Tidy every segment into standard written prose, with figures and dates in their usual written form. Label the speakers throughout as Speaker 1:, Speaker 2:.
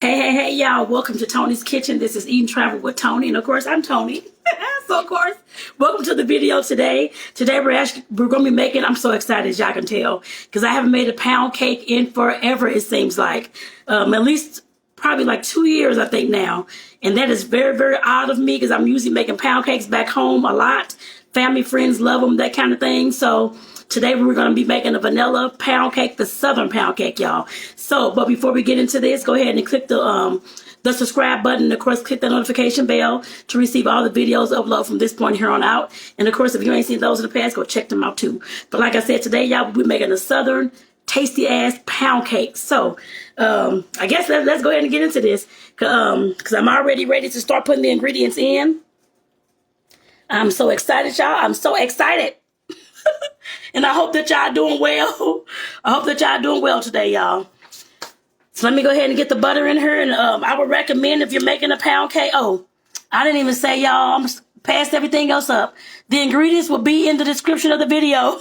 Speaker 1: Hey, y'all. Welcome to Toni's Kitchen. This is Eating Travel with Toni. And, of course, I'm Toni. So, of course, welcome to the video today. Today, we're going to be making, I'm so excited, as y'all can tell, because I haven't made a pound cake in forever, it seems like. At least probably like 2 years, I think, now. And that is very, very odd of me because I'm usually making pound cakes back home a lot. Family, friends love them, that kind of thing. So today we're going to be making a vanilla pound cake, the Southern pound cake, y'all. So, but before we get into this, go ahead and click the subscribe button. And of course, click the notification bell to receive all the videos uploaded from this point here on out. And of course, if you ain't seen those in the past, go check them out too. But like I said, today, y'all, we'll be making a Southern tasty ass pound cake. So, I guess let's go ahead and get into this. Cause I'm already ready to start putting the ingredients in. I'm so excited, y'all. I'm so excited. And I hope that y'all doing well. I hope that y'all doing well today, y'all. So let me go ahead and get the butter in here. And I would recommend if you're making a pound cake. Oh, I didn't even say, y'all, I'm passed everything else up. The ingredients will be in the description of the video.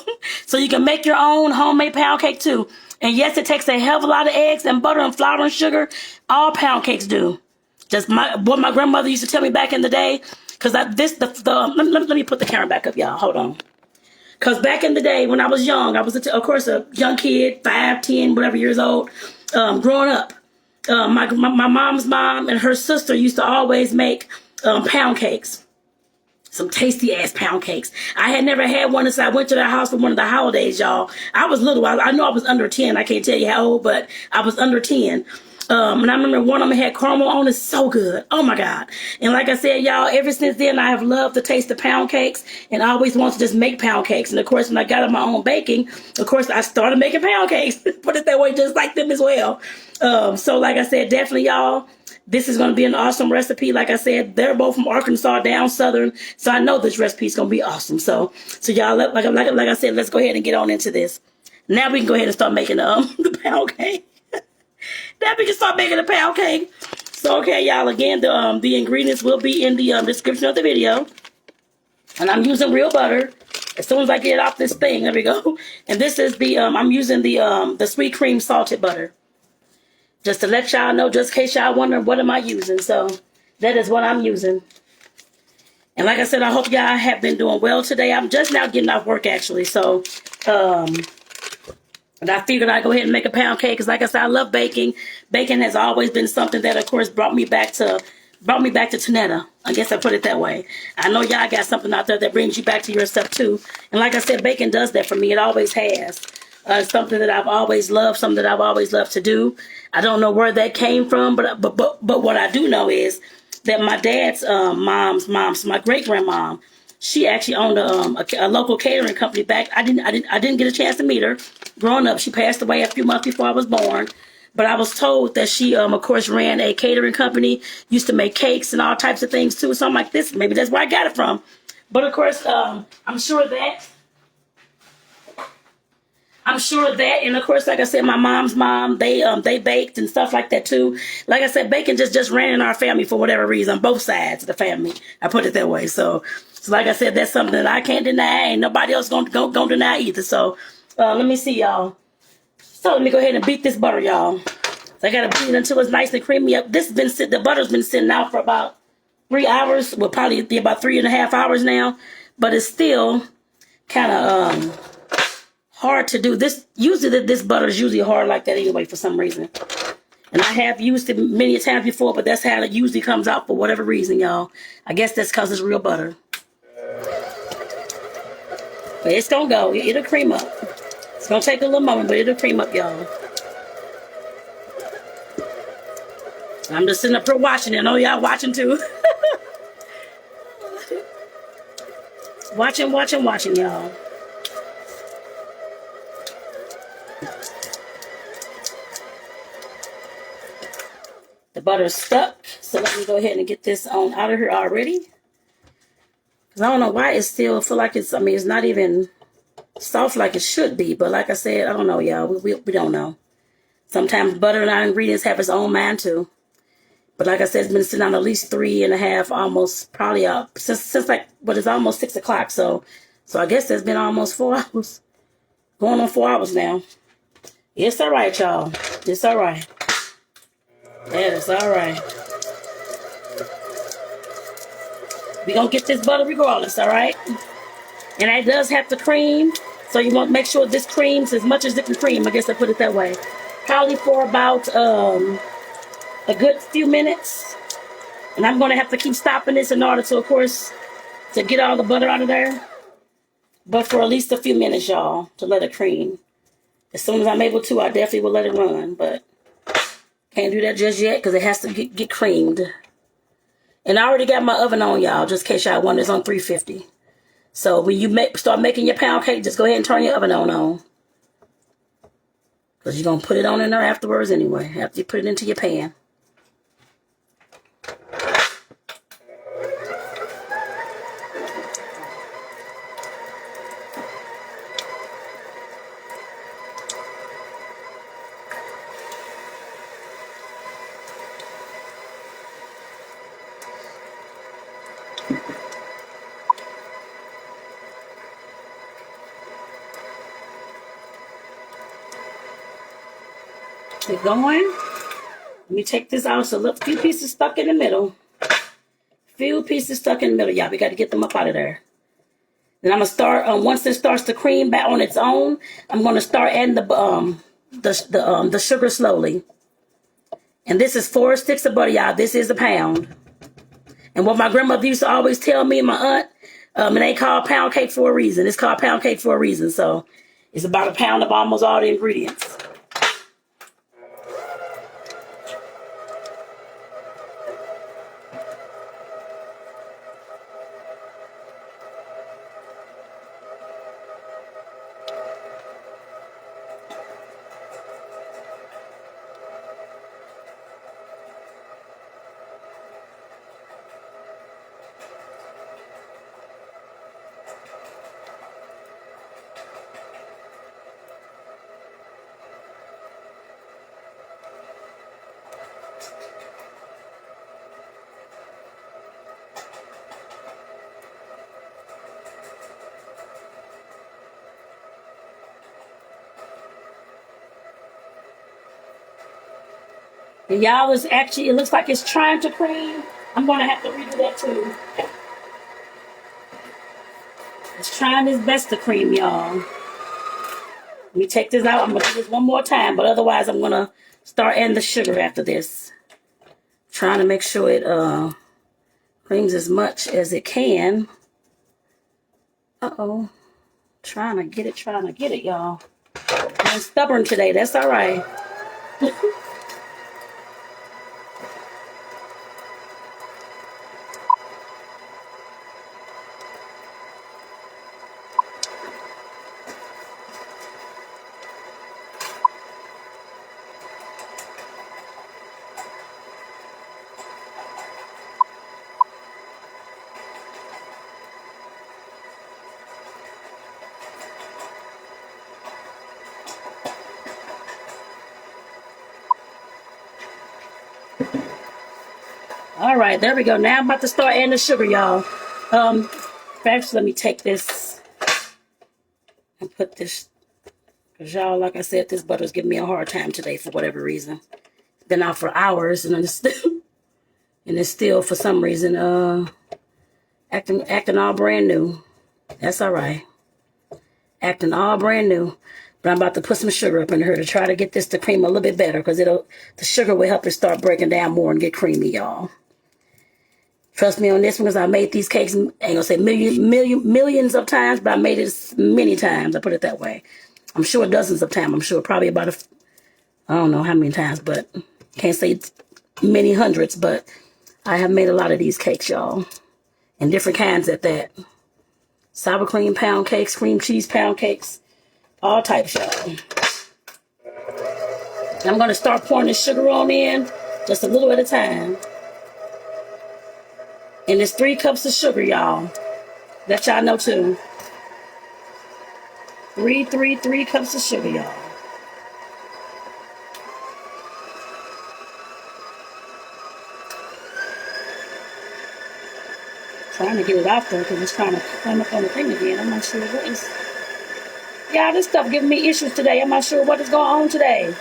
Speaker 1: So you can make your own homemade pound cake too. And yes, it takes a hell of a lot of eggs and butter and flour and sugar. All pound cakes do. Just what my grandmother used to tell me back in the day. Because let me put the camera back up, y'all. Hold on. Because back in the day when I was young, I was, of course, a young kid, 5, 10, whatever years old, growing up. My mom's mom and her sister used to always make pound cakes. Some tasty ass pound cakes. I had never had one until I went to their house for one of the holidays, y'all. I was little. I know I was under 10. I can't tell you how old, but I was under 10. And I remember one of them had caramel on it. So good. Oh my God. And like I said, y'all, ever since then, I have loved the taste of pound cakes and I always wanted to just make pound cakes. And of course, when I got on my own baking, of course, I started making pound cakes. Put it that way, just like them as well. So like I said, definitely, y'all, this is going to be an awesome recipe. Like I said, they're both from Arkansas, down southern. So I know this recipe is going to be awesome. So y'all, like I said, let's go ahead and get on into this. Now we can go ahead and start making the pound cake. Now we can start making a pound cake. So, okay, y'all, again, the ingredients will be in the description of the video. And I'm using real butter. As soon as I get it off this thing, there we go. And this is the, I'm using the sweet cream salted butter. Just to let y'all know, just in case y'all wondering what am I using. So, that is what I'm using. And like I said, I hope y'all have been doing well today. I'm just now getting off work, actually. So, and I figured I'd go ahead and make a pound cake because, like I said, I love baking. Baking has always been something that, of course, brought me back to Tonetta. I guess I put it that way. I know y'all got something out there that brings you back to yourself too. And like I said, baking does that for me. It always has. It's something that I've always loved. Something that I've always loved to do. I don't know where that came from, but what I do know is that my dad's mom's my great grandmom. She actually owned a local catering company back. I didn't get a chance to meet her growing up. She passed away a few months before I was born. But I was told that she, of course, ran a catering company, used to make cakes and all types of things too. So I'm like, maybe that's where I got it from. But of course, I'm sure that, and of course, like I said, my mom's mom, they baked and stuff like that too. Like I said, baking just ran in our family for whatever reason, both sides of the family. I put it that way. So like I said, that's something that I can't deny. Ain't nobody else gonna deny either. So let me see, y'all. So let me go ahead and beat this butter, y'all. So I gotta beat it until it's nice and creamy up. The butter's been sitting out for about 3 hours. Well, probably be about 3.5 hours now. But it's still kind of hard to do. Usually this butter is usually hard like that anyway for some reason. And I have used it many times before, but that's how it usually comes out for whatever reason, y'all. I guess that's because it's real butter. But it's gonna go. It'll cream up. It's gonna take a little moment, but it'll cream up, y'all. I'm just sitting up here watching it. I know y'all watching too. watching, y'all. The butter's stuck, so let me go ahead and get this on out of here already. Cause I don't know why it still feel like it's. I mean, it's not even soft like it should be. But like I said, I don't know, y'all. We don't know. Sometimes butter and our ingredients have its own mind too. But like I said, it's been sitting on at least 3.5, almost probably up since like it's almost 6 o'clock. So I guess it's been almost 4 hours, going on 4 hours now. It's all right, y'all. It's all right. That is all right. We're going to get this butter regardless, all right? And it does have to cream, so you want to make sure this creams as much as it can cream. I guess I put it that way. Probably for about a good few minutes. And I'm going to have to keep stopping this in order to, of course, to get all the butter out of there. But for at least a few minutes, y'all, to let it cream. As soon as I'm able to, I definitely will let it run. But can't do that just yet because it has to get creamed. And I already got my oven on, y'all, just in case y'all want. It's on 350. So when you start making your pound cake, just go ahead and turn your oven on. Because you're going to put it on in there afterwards anyway, after you put it into your pan. Keep going. Let me take this out. So look, few pieces stuck in the middle. Few pieces stuck in the middle, y'all. We got to get them up out of there. Then I'm gonna start. Once it starts to cream back on its own, I'm gonna start adding the sugar slowly. And this is 4 sticks of butter, y'all. This is a pound. And what my grandmother used to always tell me and my aunt, it ain't called pound cake for a reason. It's called pound cake for a reason. So it's about a pound of almost all the ingredients. And y'all, is actually, it looks like it's trying to cream. I'm going to have to redo that too. It's trying its best to cream, y'all. Let me take this out. I'm going to do this one more time, but otherwise I'm going to start adding the sugar after this. Trying to make sure it creams as much as it can. Uh-oh. Trying to get it, y'all. I'm stubborn today. That's all right. All right, there we go. Now I'm about to start adding the sugar, y'all. First, let me take this and put this, because y'all, like I said, this butter's giving me a hard time today for whatever reason. It's been out for hours, and it's still for some reason acting all brand new. That's all right. Acting all brand new. But I'm about to put some sugar up in here to try to get this to cream a little bit better, because the sugar will help it start breaking down more and get creamy, y'all. Trust me on this one, because I made these cakes, I ain't gonna say millions of times, but I made it many times. I put it that way. I'm sure dozens of times. I'm sure probably about I don't know how many times, but can't say many hundreds, but I have made a lot of these cakes, y'all. And different kinds at that. Sour cream pound cakes, cream cheese pound cakes, all types, y'all. I'm gonna start pouring the sugar on in, just a little at a time. And it's 3 cups of sugar, y'all. That y'all know too. 3 cups of sugar, y'all. Trying to get it out there because it's trying to climb up on the thing again. I'm not sure what is. Y'all, this stuff giving me issues today. I'm not sure what is going on today.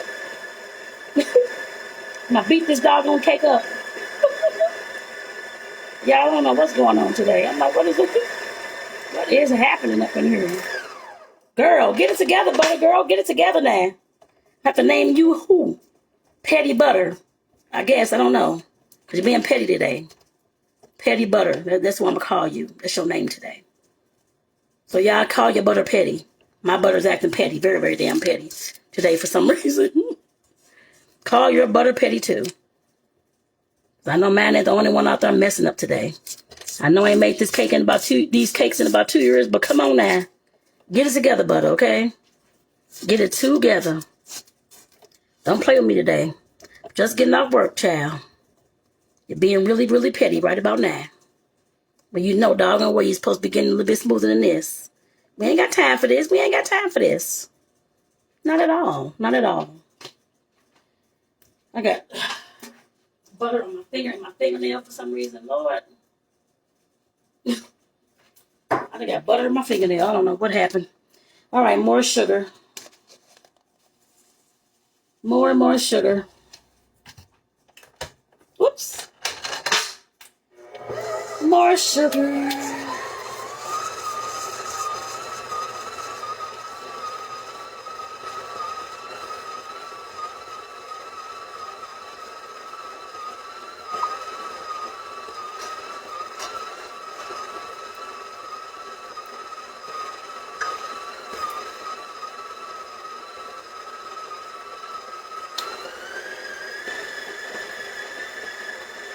Speaker 1: I'm gonna beat this doggone cake up. Y'all don't know what's going on today. I'm like, what is happening up in here? Girl, get it together, butter girl. Get it together now. Have to name you who? Petty Butter. I guess, I don't know. Because you're being petty today. Petty Butter. That's what I'm going to call you. That's your name today. So y'all call your butter petty. My butter's acting petty. Very, very damn petty today for some reason. Call your butter petty too. I know mine ain't the only one out there messing up today. I know I ain't made these cakes in about 2 years, but come on now. Get it together, butter, okay? Get it together. Don't play with me today. Just getting off work, child. You're being really, really petty right about now. But you know doggone well you're supposed to be getting a little bit smoother than this. We ain't got time for this. We ain't got time for this. Not at all. Not at all. I got butter on my finger and my fingernail for some reason. Lord. I got butter in my fingernail. I don't know what happened. All right, more sugar. More and more sugar. Whoops. More sugar.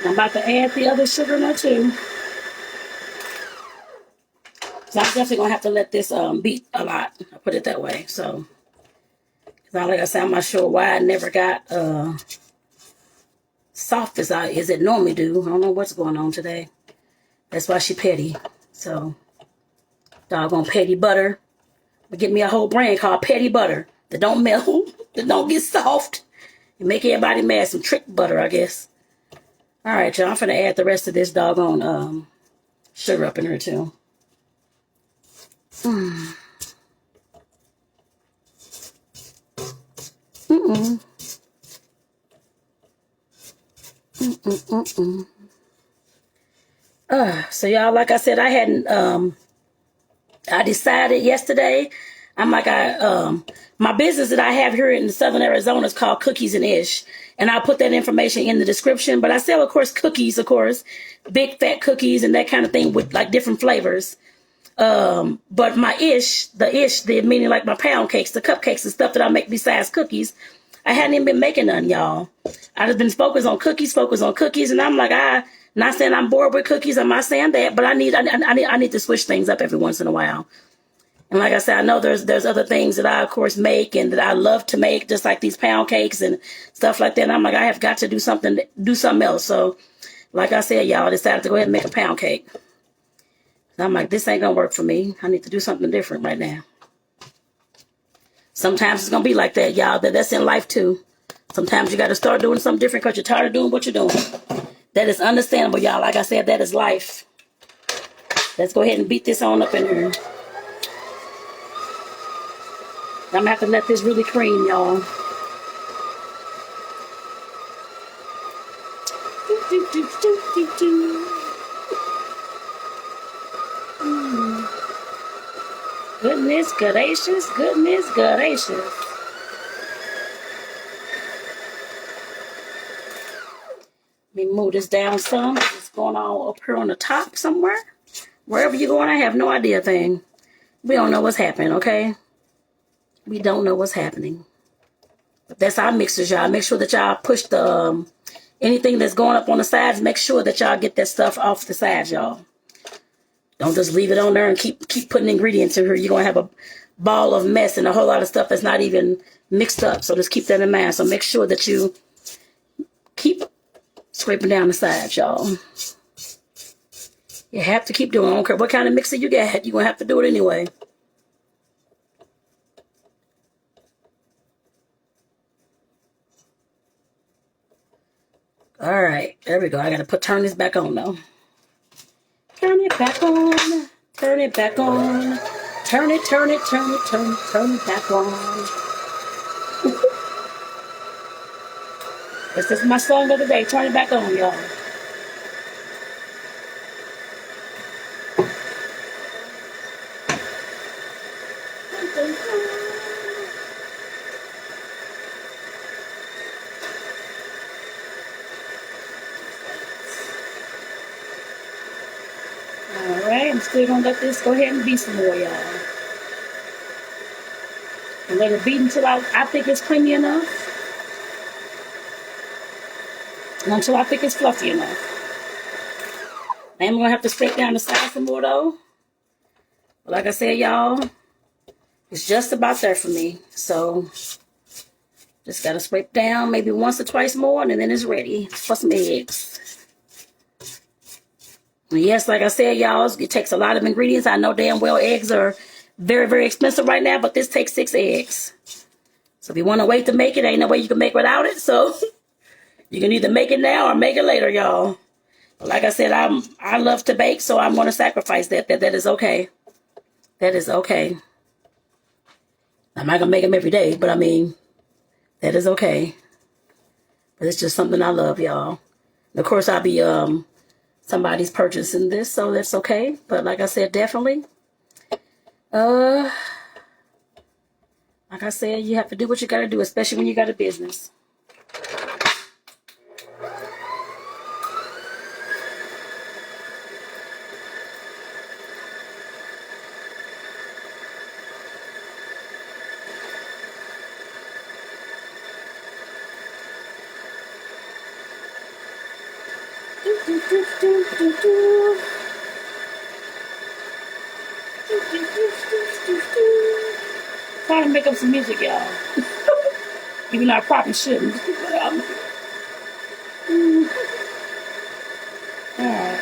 Speaker 1: I'm about to add the other sugar now too. So I'm definitely gonna have to let this beat a lot. I'll put it that way. So, like I said, I'm not sure why I never got soft as it normally do. I don't know what's going on today. That's why she petty. So, doggone petty butter. But get me a whole brand called Petty Butter that don't melt, that don't get soft, and make everybody mad. Some trick butter, I guess. All right, y'all. I'm finna add the rest of this doggone sugar up in here too. So y'all, like I said, I decided yesterday, my business that I have here in Southern Arizona is called Cookies and Ish. And I'll put that information in the description. But I sell, of course, cookies, big fat cookies and that kind of thing with like different flavors. But my meaning like my pound cakes, the cupcakes and stuff that I make besides cookies, I hadn't even been making none, y'all. I just been focused on cookies. And I'm like, not saying I'm bored with cookies. I'm not saying that, but I need to switch things up every once in a while. And like I said, I know there's other things that I, of course, make and that I love to make, just like these pound cakes and stuff like that. And I'm like, I have got to do something else. So, like I said, y'all, I decided to go ahead and make a pound cake. And I'm like, this ain't going to work for me. I need to do something different right now. Sometimes it's going to be like that, y'all. That's in life, too. Sometimes you got to start doing something different because you're tired of doing what you're doing. That is understandable, y'all. Like I said, that is life. Let's go ahead and beat this on up in here. I'm going to have to let this really cream, y'all. Goodness gracious, goodness gracious. Let me move this down some. It's going on up here on the top somewhere. Wherever you're going, I have no idea thing. We don't know what's happening, okay? We don't know what's happening. But that's our mixers, y'all. Make sure that y'all push the anything that's going up on the sides. Make sure that y'all get that stuff off the sides, y'all. Don't just leave it on there and keep putting ingredients in here. You're going to have a ball of mess and a whole lot of stuff that's not even mixed up. So just keep that in mind. So make sure that you keep scraping down the sides, y'all. You have to keep doing it. I don't care what kind of mixer you got. You're going to have to do it anyway. All right. There we go. I got to turn this back on, though. Turn it back on. Turn it back on. Turn it back on. This is my song of the day. Turn it back on, y'all. Alright, I'm still gonna let this go ahead and beat some more, y'all. And let it beat until I think it's creamy enough. And until I think it's fluffy enough. I'm gonna have to scrape down the side some more though. But like I said, y'all, it's just about there for me. So just gotta scrape down maybe once or twice more, and then it's ready for some eggs. And yes, like I said, y'all, it takes a lot of ingredients. I know damn well eggs are very, very expensive right now, but this takes 6 eggs. So if you want to wait to make it, ain't no way you can make without it. So you can either make it now or make it later, y'all. But like I said, I love to bake, so I'm going to sacrifice that. That is okay. That is okay. I'm not going to make them every day, but I mean, that is okay. But it's just something I love, y'all. And of course, I'll be somebody's purchasing this, so that's okay. But like I said, definitely. Like I said, you have to do what you got to do, especially when you got a business. Trying to make up some music, y'all. Even though I probably shouldn't. Alright.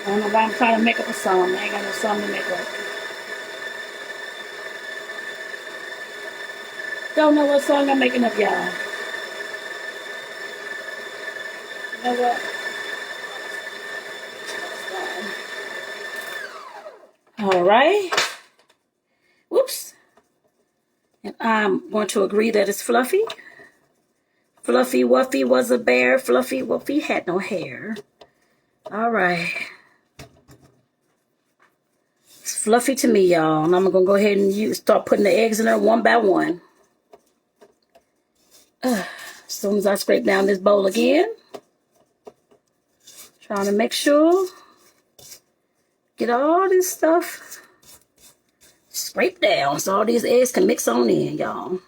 Speaker 1: I don't know why I'm trying to make up a song. I ain't got no song to make up. Don't know what song I'm making up, y'all. You know what? Alright. Whoops. And I'm going to agree that it's fluffy. Fluffy Wuffy was a bear. Fluffy Wuffy had no hair. Alright. It's fluffy to me, y'all. And I'm going to go ahead and start putting the eggs in there one by one. As soon as I scrape down this bowl again. Trying to make sure. Get all this stuff scraped down so all these eggs can mix on in, y'all.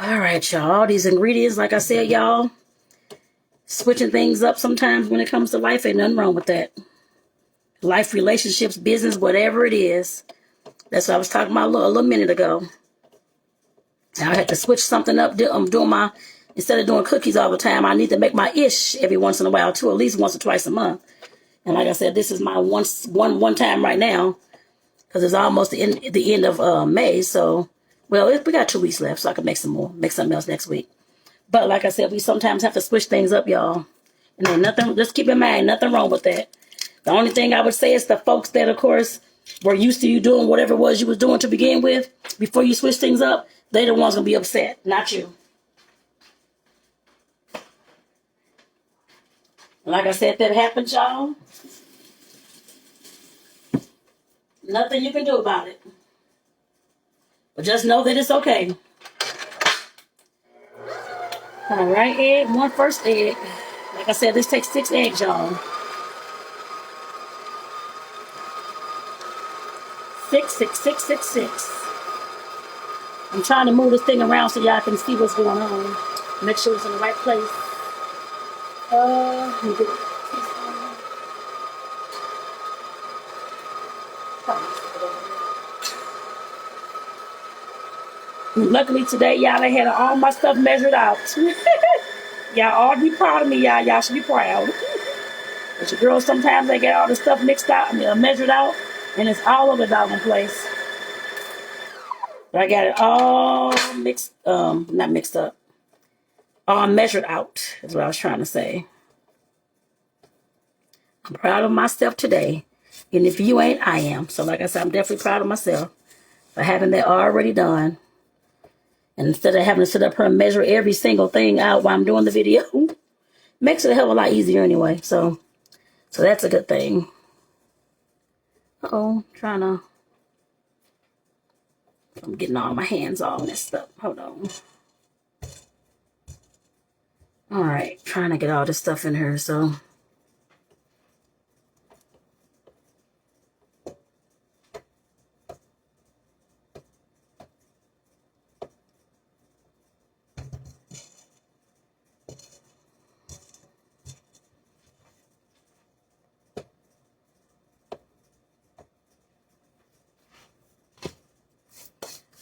Speaker 1: All right, y'all. All these ingredients, like I said, y'all, switching things up sometimes when it comes to life, ain't nothing wrong with that. Life, relationships, business, whatever it is. That's what I was talking about a little minute ago. Now I had to switch something up. Instead of doing cookies all the time, I need to make my ish every once in a while too, at least once or twice a month. And like I said, this is my one time right now because it's almost the end of May. So, well, we got 2 weeks left, so I can make something else next week. But like I said, we sometimes have to switch things up, y'all. And then nothing. Just keep in mind, nothing wrong with that. The only thing I would say is the folks that, of course, were used to you doing whatever it was you was doing to begin with before you switch things up. They the ones gonna be upset, not you. Like I said, that happens, y'all. Nothing you can do about it. But just know that it's okay. All right, first egg. Like I said, this takes 6 eggs, y'all. 6, 6, 6, 6, 6. I'm trying to move this thing around so y'all can see what's going on. Make sure it's in the right place. Luckily today, y'all, I had all my stuff measured out. Y'all all be proud of me, y'all. Y'all should be proud. But your girls, sometimes they get all the stuff mixed out, measured out, and it's all over the doggone place. But I got it all mixed, not mixed up. All measured out is what I was trying to say. I'm proud of myself today. And if you ain't, I am. So like I said, I'm definitely proud of myself for having that already done. And instead of having to sit up here and measure every single thing out while I'm doing the video, makes it a hell of a lot easier anyway. So that's a good thing. Uh-oh, I'm getting all my hands all messed up. Hold on. All right, trying to get all this stuff in here, so.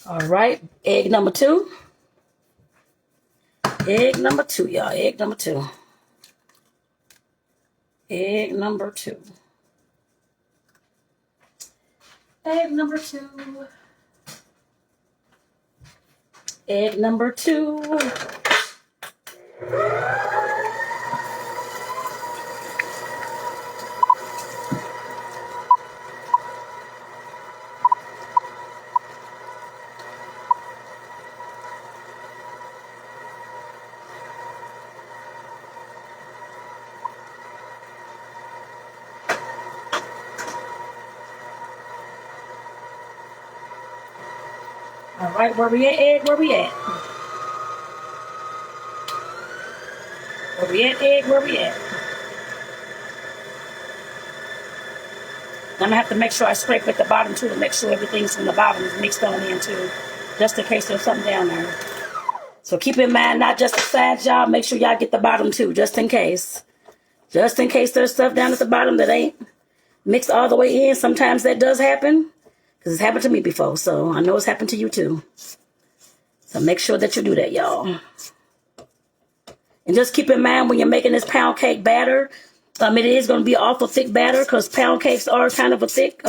Speaker 1: All right, egg number 2. Egg number 2, y'all. Egg number 2. Egg number 2. Egg number 2. Egg number 2. All right, where we at, egg? Where we at? Where we at, egg? Where we at? I'm gonna have to make sure I scrape at the bottom too to make sure everything's from the bottom is mixed on in too, just in case there's something down there. So keep in mind, not just the sides, y'all. Make sure y'all get the bottom too, just in case. Just in case there's stuff down at the bottom that ain't mixed all the way in. Sometimes that does happen, because it's happened to me before. So I know it's happened to you too. So make sure that you do that, y'all. And just keep in mind when you're making this pound cake batter, it is going to be awful thick batter because pound cakes are kind of a thick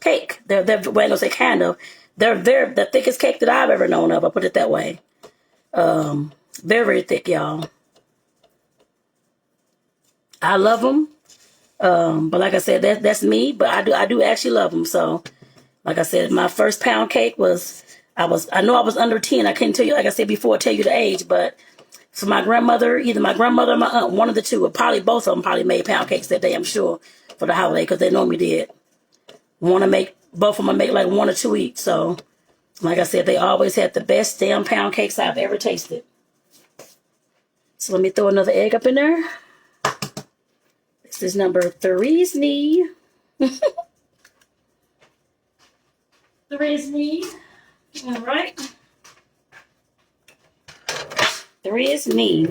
Speaker 1: cake. They're well, I'm going to say kind of. They're the thickest cake that I've ever known of. I'll put it that way. Very, very thick, y'all. I love them. But like I said, that's me. But I do actually love them. So, like I said, my first pound cake was, I know I was under 10. I couldn't tell you, like I said before, tell you the age. But so my grandmother, either my grandmother or my aunt, one of the two, or probably both of them probably made pound cakes that day, I'm sure, for the holiday, because they normally did. Both of them make like 1 or 2 each. So, like I said, they always had the best damn pound cakes I've ever tasted. So let me throw another egg up in there. This is number 3's knee. 3's knee. All right. 3's knee.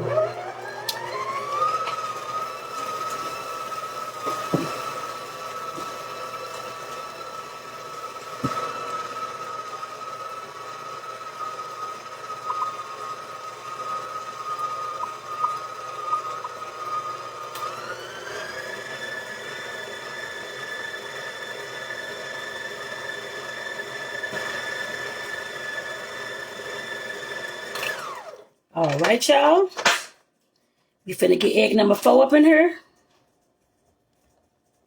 Speaker 1: All right, y'all. You finna get egg number 4 up in here.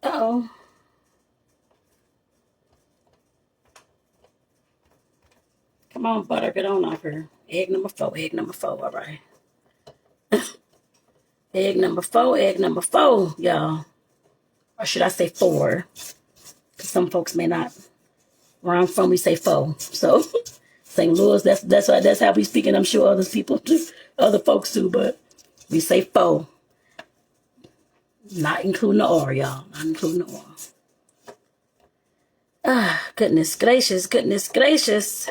Speaker 1: Uh-oh. Come on, butter, get on off here. Egg number 4, egg number 4, all right. Egg number 4, y'all. Or should I say 4? Because some folks may not. Where I'm from, we say 4. So, St. Louis, that's how we speak, and I'm sure other people do, other folks do, but we say 4. Not including the R, y'all. Not including the R. Ah, goodness gracious, goodness gracious.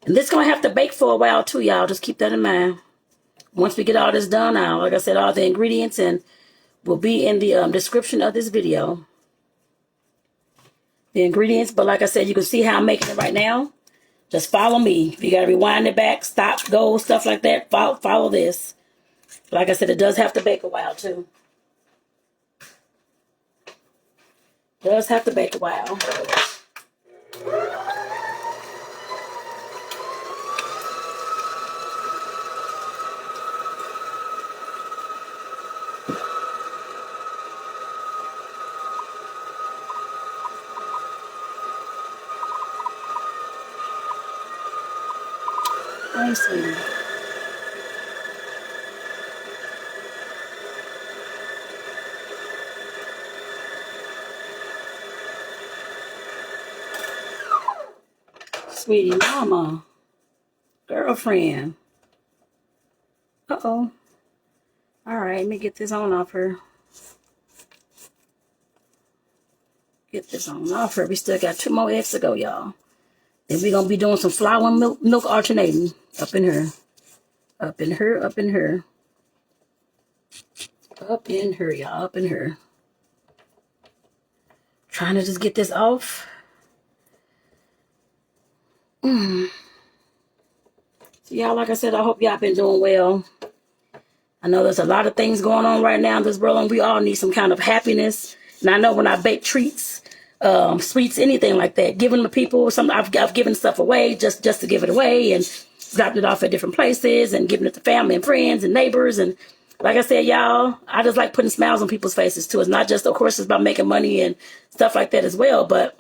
Speaker 1: And this is going to have to bake for a while too, y'all. Just keep that in mind. Once we get all this done now, like I said, all the ingredients and will be in the description of this video. The ingredients, but like I said, you can see how I'm making it right now. Just follow me. If you got to rewind it back, stop, go, stuff like that, follow this. Like I said, it does have to bake a while too. Does have to bake a while. Hey, sweetie. Sweetie mama. Girlfriend. Uh-oh. All right, let me get this on off her. Get this on off her. We still got 2 more eggs to go, y'all. Then we're going to be doing some flour and milk alternating up in her. Up in her, up in her. Up in her, y'all, up in her. Trying to just get this off. So y'all, like I said, I hope y'all been doing well. I know there's a lot of things going on right now in this world, and we all need some kind of happiness. And I know when I bake treats, sweets, anything like that, giving the people some, I've given stuff away just to give it away, and dropped it off at different places, and giving it to family and friends and neighbors. And like I said, y'all, I just like putting smiles on people's faces too. It's not just, of course, it's about making money and stuff like that as well, but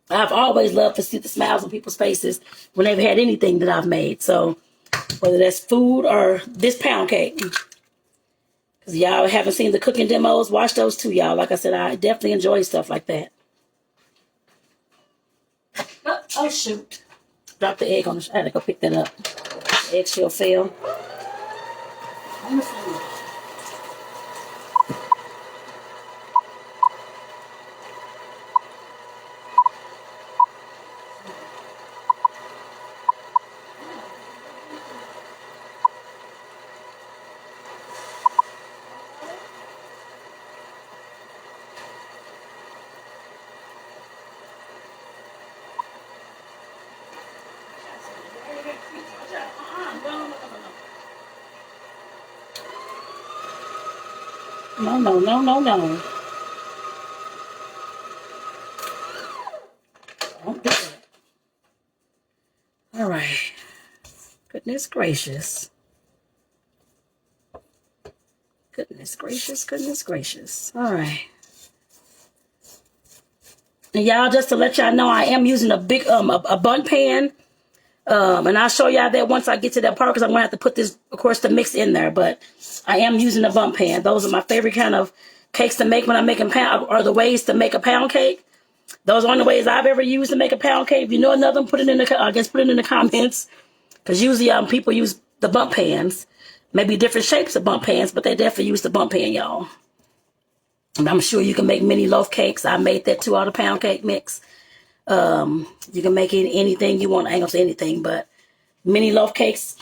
Speaker 1: I've always loved to see the smiles on people's faces when they've had anything that I've made. So whether that's food or this pound cake. Because y'all haven't seen the cooking demos, watch those too, y'all. Like I said, I definitely enjoy stuff like that. Oh, shoot. Dropped the egg on the... I had to go pick that up. The eggshell fell. No, no, no, no, no. Don't do that. All right. Goodness gracious. Goodness gracious, goodness gracious. All right. And y'all, just to let y'all know, I am using a big, a bundt pan. And I'll show y'all that once I get to that part, because I'm going to have to put this, of course, the mix in there. But I am using a bundt pan. Those are my favorite kind of cakes to make when I'm making pound, or the ways to make a pound cake. Those are the only ways I've ever used to make a pound cake. If you know another one, put it in the, I guess, put it in the comments. Because usually people use the bundt pans. Maybe different shapes of bundt pans, but they definitely use the bundt pan, y'all. And I'm sure you can make mini loaf cakes. I made that too, out of pound cake mix. You can make it anything you want. I ain't gonna say anything, but mini loaf cakes.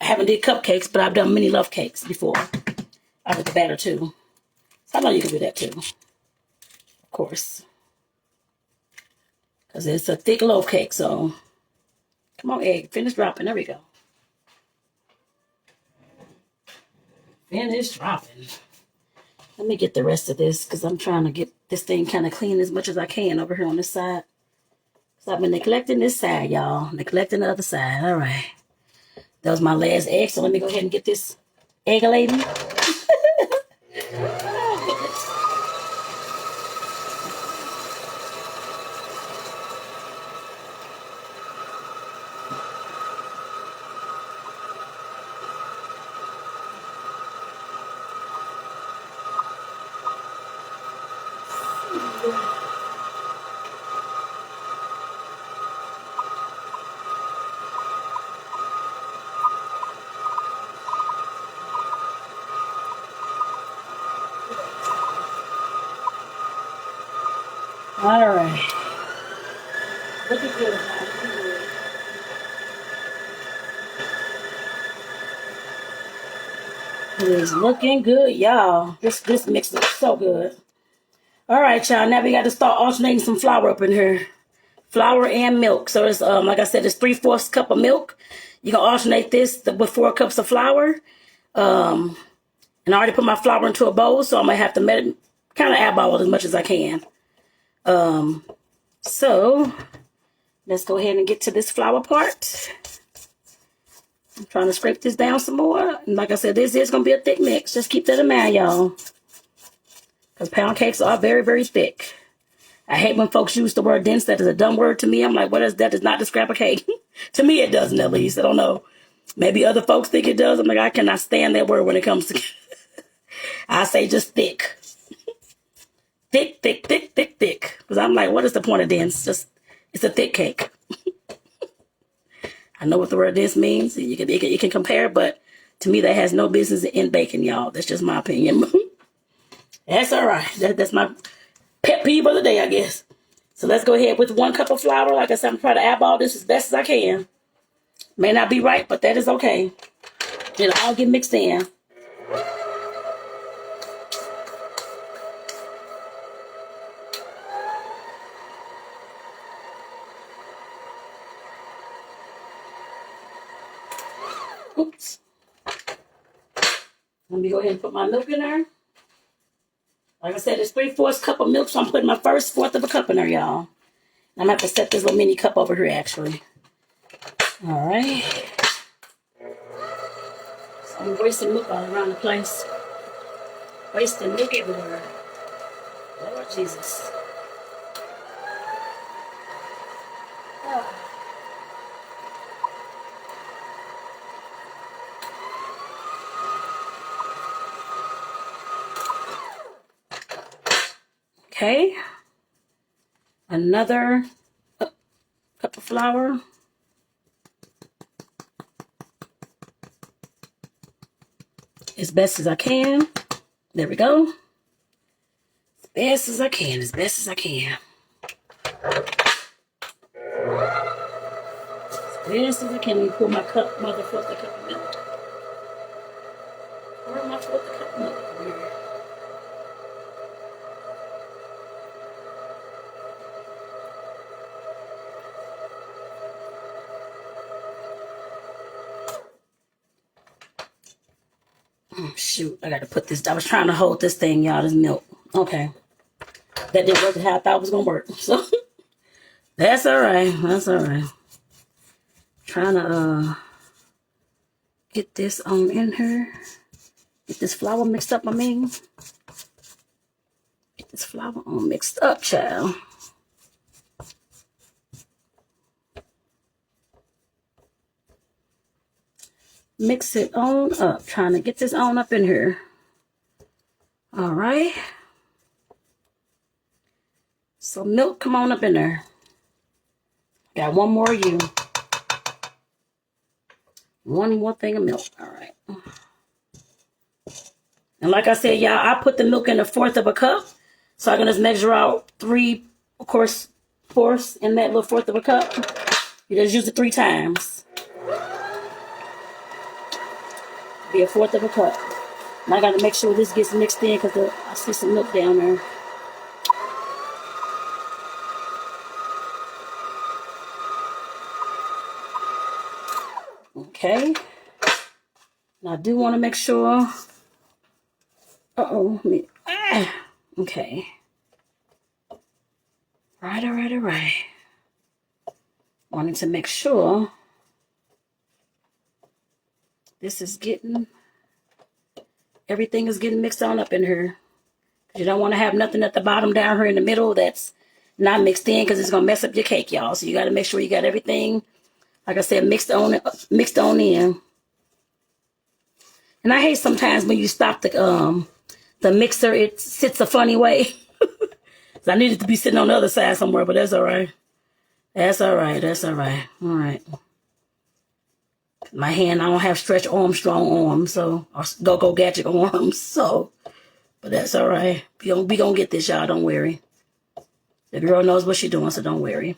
Speaker 1: I haven't did cupcakes, but I've done mini loaf cakes before. Out of the batter too. So I know you can do that too. Of course. Because it's a thick loaf cake, so. Come on, egg. Finish dropping. There we go. Finish dropping. Let me get the rest of this, because I'm trying to get this thing kind of clean as much as I can over here on this side. So I've been neglecting this side, y'all. Neglecting the other side. All right. That was my last egg, so let me go ahead and get this egg lady. All right. Looking good. It is looking good, y'all. This mix looks so good. All right, y'all. Now we got to start alternating some flour up in here. Flour and milk. So it's like I said, it's 3/4 cup of milk. You can alternate this with 4 cups of flour. And I already put my flour into a bowl, so I'm gonna have to kind of eyeball it as much as I can. So let's go ahead and get to this flour part. I'm trying to scrape this down some more. And like I said, this is going to be a thick mix. Just keep that in mind, y'all. Because pound cakes are very, very thick. I hate when folks use the word dense. That is a dumb word to me. I'm like, what is that? Does not describe a cake. To me, it doesn't, at least. I don't know. Maybe other folks think it does. I'm like, I cannot stand that word when it comes to I say just thick. Thick, thick, thick, thick, thick. Because I'm like, what is the point of dense? Just, it's a thick cake. I know what the word dense means. You can compare, but to me, that has no business in baking, y'all. That's just my opinion. That's all right. That's my pet peeve of the day, I guess. So let's go ahead with 1 cup of flour. Like I said, I'm trying to eyeball this as best as I can. May not be right, but that is okay. It'll all get mixed in. Oops. Let me go ahead and put my milk in there. Like I said, it's 3/4 cup of milk, so I'm putting my first 1/4 of a cup in there, y'all. I'm going to have to set this little mini cup over here, actually. All right. So I'm wasting milk all around the place. Wasting milk everywhere. Lord Jesus. Oh. Okay. Another cup of flour. As best as I can. There we go. As best as I can. As best as I can. As best as I can. Let me pour my cup, my 4th cup of milk. Pour my 4th cup of milk over here. Oh, shoot, I got to put this. I was trying to hold this thing, y'all, this milk. Okay. That didn't work how I thought it was going to work. So, that's all right. That's all right. Trying to get this on in here. Get this flour mixed up, I mean. Get this flour on mixed up, child. Mix it on up. Trying to get this on up in here. All right. So milk, come on up in there. Got one more of you. One more thing of milk. All right. And like I said, y'all, I put the milk in 1/4 of a cup. So I'm going to measure out 3, of course, fourths in that little 1/4 of a cup. You just use it 3 times. Be 1/4 of a cup. And I got to make sure this gets mixed in because I see some milk down there. Okay. Now I do want to make sure. Okay. All right. Wanting to make sure this is getting, everything is getting mixed on up in here. You don't want to have nothing at the bottom down here in the middle that's not mixed in because it's going to mess up your cake, y'all. So you got to make sure you got everything, like I said, mixed on in. And I hate sometimes when you stop the mixer, it sits a funny way. So I need it to be sitting on the other side somewhere, but that's all right. That's all right. All right. My hand, I don't have stretch arms, strong arms, so, or go gadget arms, so, but that's all right. We gonna get this, y'all, don't worry. The girl knows what she's doing, so don't worry.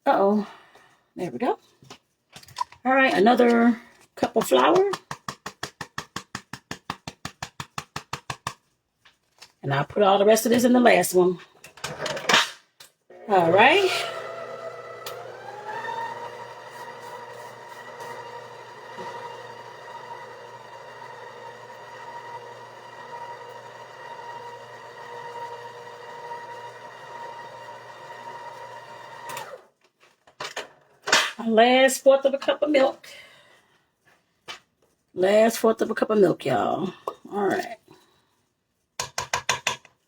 Speaker 1: Uh-oh. There we go. All right, another cup of flour. And I'll put all the rest of this in the last one. All right. My last 1/4 of a cup of milk. Last 1/4 of a cup of milk, y'all. All right.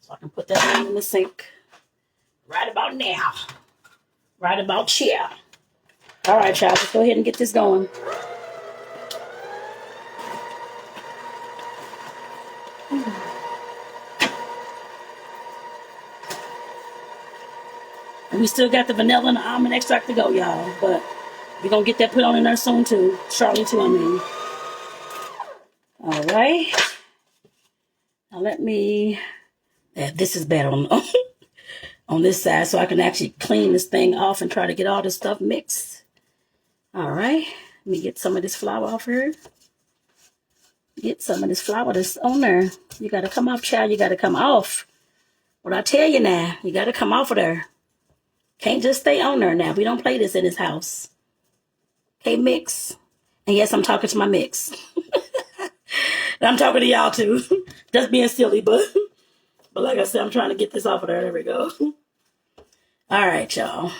Speaker 1: So I can put that in the sink. about now. Right about here. All right, y'all. Let's go ahead and get this going. And we still got the vanilla and the almond extract to go, y'all. But we're going to get that put on in there soon, too. Shortly, too, I mean. All right. Now, let me... Yeah, this is better on this side, so I can actually clean this thing off and try to get all this stuff mixed. All right. Let me get some of this flour off here. Get some of this flour that's on there. You got to come off, child. You got to come off. What I tell you now, you got to come off of there. Can't just stay on there now. We don't play this in this house. Okay, mix. And yes, I'm talking to my mix. I'm talking to y'all too. Just being silly, but like I said, I'm trying to get this off of there. There we go. All right, y'all.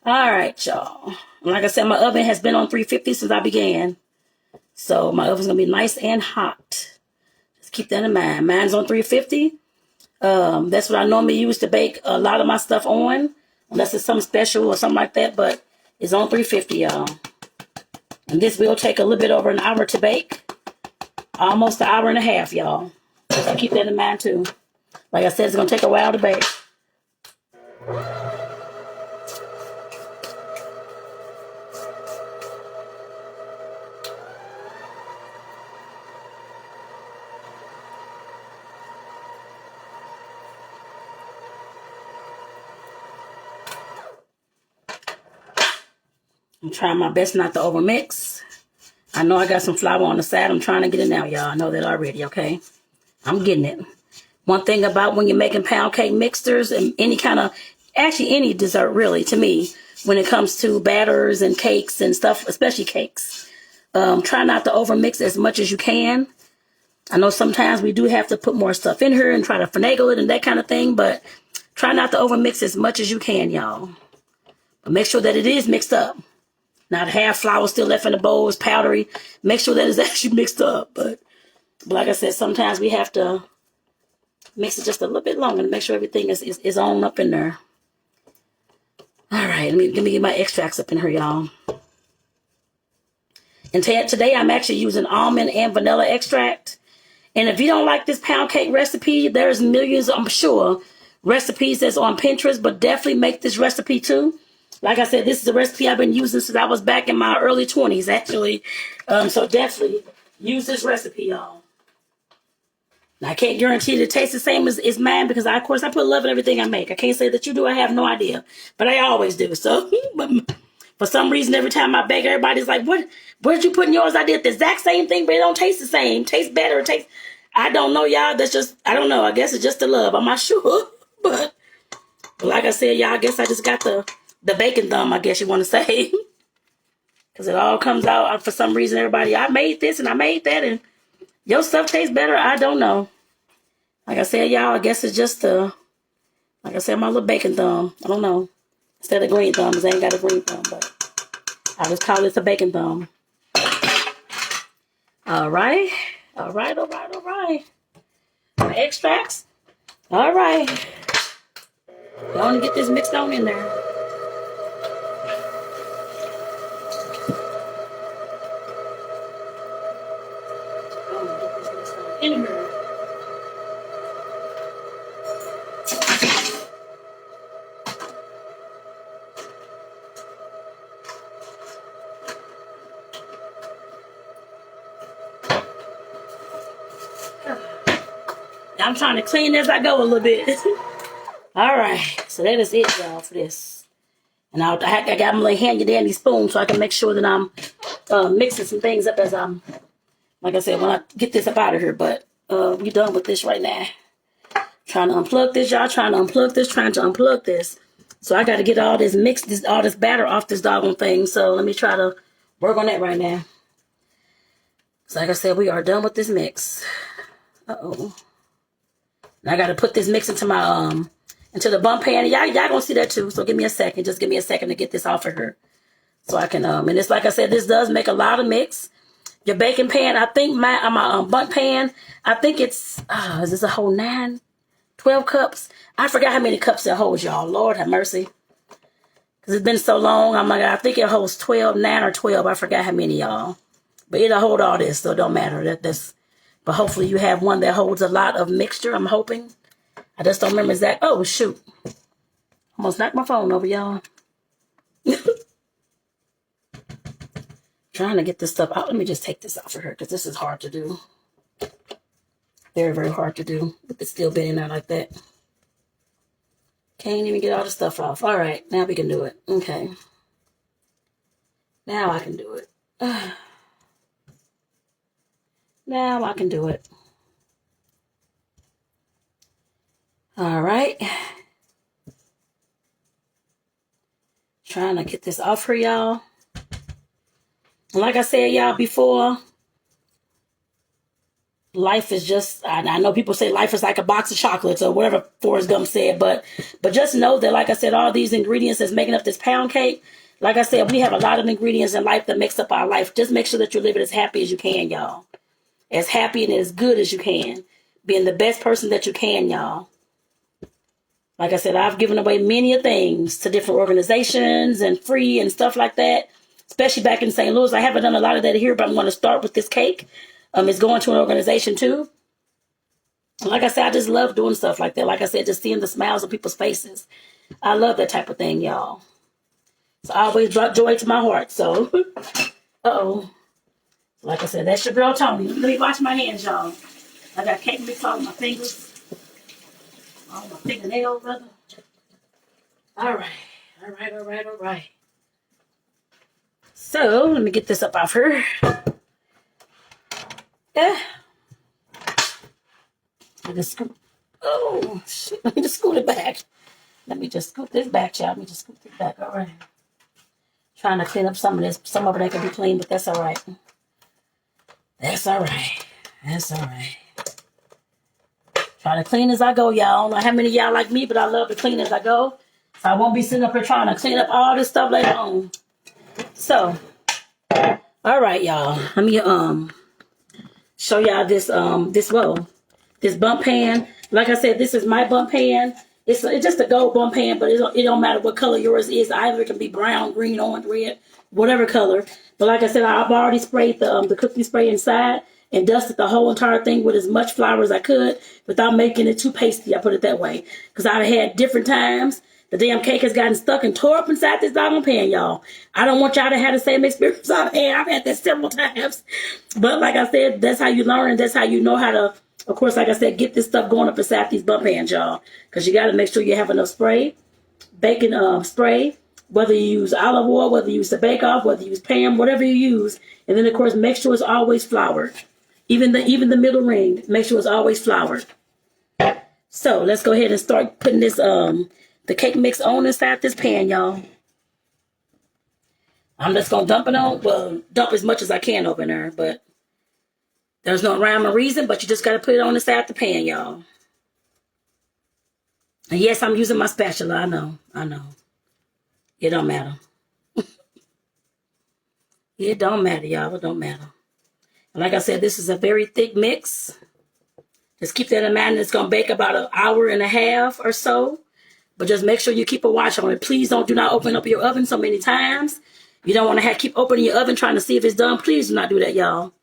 Speaker 1: All right, y'all. Like I said, my oven has been on 350 since I began. So my oven's going to be nice and hot. Just keep that in mind. Mine's on 350. That's what I normally use to bake a lot of my stuff on. Unless it's something special or something like that. But it's on 350, y'all. And this will take a little bit over an hour to bake. Almost an hour and a half, y'all. So keep that in mind, too. Like I said, it's going to take a while to bake. I'm trying my best not to overmix. I know I got some flour on the side. I'm trying to get it now, y'all. I know that already, okay? I'm getting it. One thing about when you're making pound cake mixtures and any kind of, actually any dessert really, to me, when it comes to batters and cakes and stuff, especially cakes, try not to overmix as much as you can. I know sometimes we do have to put more stuff in here and try to finagle it and that kind of thing, but try not to overmix as much as you can, y'all. But make sure that it is mixed up. Not half flour still left in the bowl is powdery. Make sure that it's actually mixed up. But like I said, sometimes we have to mix it just a little bit longer to make sure everything is on up in there. All right, let me get my extracts up in here, y'all. And today I'm actually using almond and vanilla extract. And if you don't like this pound cake recipe, there's millions, I'm sure, recipes that's on Pinterest. But definitely make this recipe too. Like I said, this is a recipe I've been using since I was back in my early 20s, actually. So definitely use this recipe, y'all. Now, I can't guarantee it tastes the same as mine because, of course, I put love in everything I make. I can't say that you do. I have no idea. But I always do. So, but for some reason, every time I bake, everybody's like, what did you put in yours? I did the exact same thing, but it don't taste the same. Tastes better. I don't know, y'all. That's just, I don't know. I guess it's just the love. I'm not sure. But like I said, y'all, I guess I just got the bacon thumb, I guess you want to say. Because it all comes out for some reason. Everybody, I made this and I made that and your stuff tastes better. I don't know. Like I said, y'all, I guess it's just like I said, my little bacon thumb. I don't know. Instead of green thumbs, I ain't got a green thumb, but I just call this a bacon thumb. All right. All right, all right, all right. My extracts. All right. Go on and get this mixed on in there. In here. I'm trying to clean as I go a little bit. All right, so that is it, y'all, for this. And I got my little handy dandy spoon so I can make sure that I'm mixing some things up as I'm, like I said, when I get this up out of here. But we done with this right now. Trying to unplug this, y'all. Trying to unplug this. So I got to get all this all this batter off this doggone thing. So let me try to work on that right now. So like I said, we are done with this mix. Uh-oh. And I got to put this mix into my into the bump pan. Y'all gonna see that too. So give me a second. Just give me a second to get this off of her. So I can and it's like I said, this does make a lot of mix. Your baking pan, I think my bundt pan, I think it's is this a whole 9? 12 cups. I forgot how many cups it holds, y'all. Lord have mercy. Because it's been so long. I'm like, I think it holds 12, 9 or 12. I forgot how many, y'all. But it'll hold all this, so it don't matter. But hopefully you have one that holds a lot of mixture, I'm hoping. I just don't remember exact. Oh, shoot. Almost knocked my phone over, y'all. Trying to get this stuff out. Let me just take this off of her because this is hard to do. Very, very hard to do with it still bending out like that. Can't even get all the stuff off. All right, now we can do it. Okay. Now I can do it. Now I can do it. All right. Trying to get this off her, y'all. Like I said, y'all, before, life is just, I know people say life is like a box of chocolates or whatever Forrest Gump said, but just know that, like I said, all these ingredients that's making up this pound cake, like I said, we have a lot of ingredients in life that makes up our life. Just make sure that you're living as happy as you can, y'all. As happy and as good as you can. Being the best person that you can, y'all. Like I said, I've given away many things to different organizations and free and stuff like that. Especially back in St. Louis. I haven't done a lot of that here, but I'm going to start with this cake. It's going to an organization too. Like I said, I just love doing stuff like that. Like I said, just seeing the smiles on people's faces. I love that type of thing, y'all. So I always brought joy to my heart. So, uh-oh. Like I said, that's your girl, Toni. Let me wash my hands, y'all. I got cake mix all on my fingers. On my fingernails, brother. All right. All right, all right, all right. So, let me get this up off her. Yeah. I just scoot. Oh, shit. Let me just scoot it back. Let me just scoot this back, y'all. Let me just scoot this back. All right. Trying to clean up some of this. Some of it can be clean, but that's all right. That's all right. That's all right. Try to clean as I go, y'all. I don't know how many of y'all like me, but I love to clean as I go. So I won't be sitting up here trying to clean up all this stuff later on. So, all right, y'all. Let me show y'all this this bump pan. Like I said, this is my bump pan. It's just a gold bump pan, but it don't matter what color yours is. Either it can be brown, green, orange, red, whatever color. But like I said, I've already sprayed the cooking spray inside and dusted the whole entire thing with as much flour as I could without making it too pasty. I put it that way because I've had different times. The damn cake has gotten stuck and tore up inside this doggone pan, y'all. I don't want y'all to have the same experience I've had. I've had that several times. But like I said, that's how you learn and that's how you know how to, of course, like I said, get this stuff going up inside these bump pans, y'all. Because you got to make sure you have enough spray, baking spray, whether you use olive oil, whether you use the bake off, whether you use Pam, whatever you use. And then, of course, make sure it's always floured. Even the middle ring, make sure it's always floured. So let's go ahead and start putting this the cake mix on inside this pan, y'all. I'm just gonna dump it on. Well, dump as much as I can over there, but there's no rhyme or reason. But you just gotta put it on inside the pan, y'all. And yes, I'm using my spatula. I know. It don't matter. It don't matter, y'all. It don't matter. And like I said, this is a very thick mix. Just keep that in mind. It's gonna bake about an hour and a half or so. But just make sure you keep a watch on it. Please do not open up your oven so many times. You don't want to keep opening your oven trying to see if it's done. Please do not do that, y'all.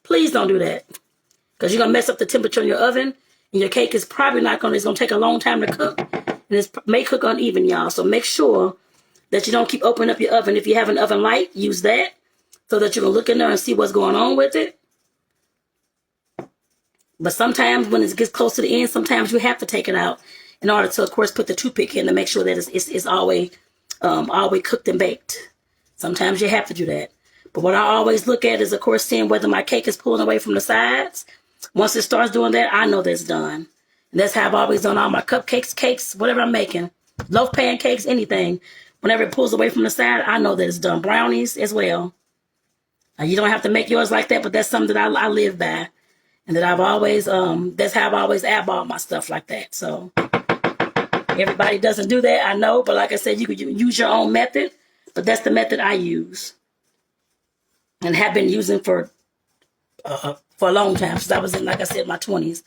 Speaker 1: Please don't do that. Because you're going to mess up the temperature in your oven. And your cake is probably not going to, it's going to take a long time to cook. And it may cook uneven, y'all. So make sure that you don't keep opening up your oven. If you have an oven light, use that. So that you can look in there and see what's going on with it. But sometimes when it gets close to the end, sometimes you have to take it out. In order to, of course, put the toothpick in to make sure that it's always cooked and baked. Sometimes you have to do that. But what I always look at is, of course, seeing whether my cake is pulling away from the sides. Once it starts doing that, I know that it's done. And that's how I've always done all my cupcakes, cakes, whatever I'm making. Loaf pancakes, anything. Whenever it pulls away from the side, I know that it's done. Brownies as well. Now, you don't have to make yours like that, but that's something that I live by. And that I've always, that's how I've always eyeballed my stuff like that. So everybody doesn't do that, I know, but like I said, you could use your own method, but that's the method I use and have been using for a long time since I was in, like I said, my 20s.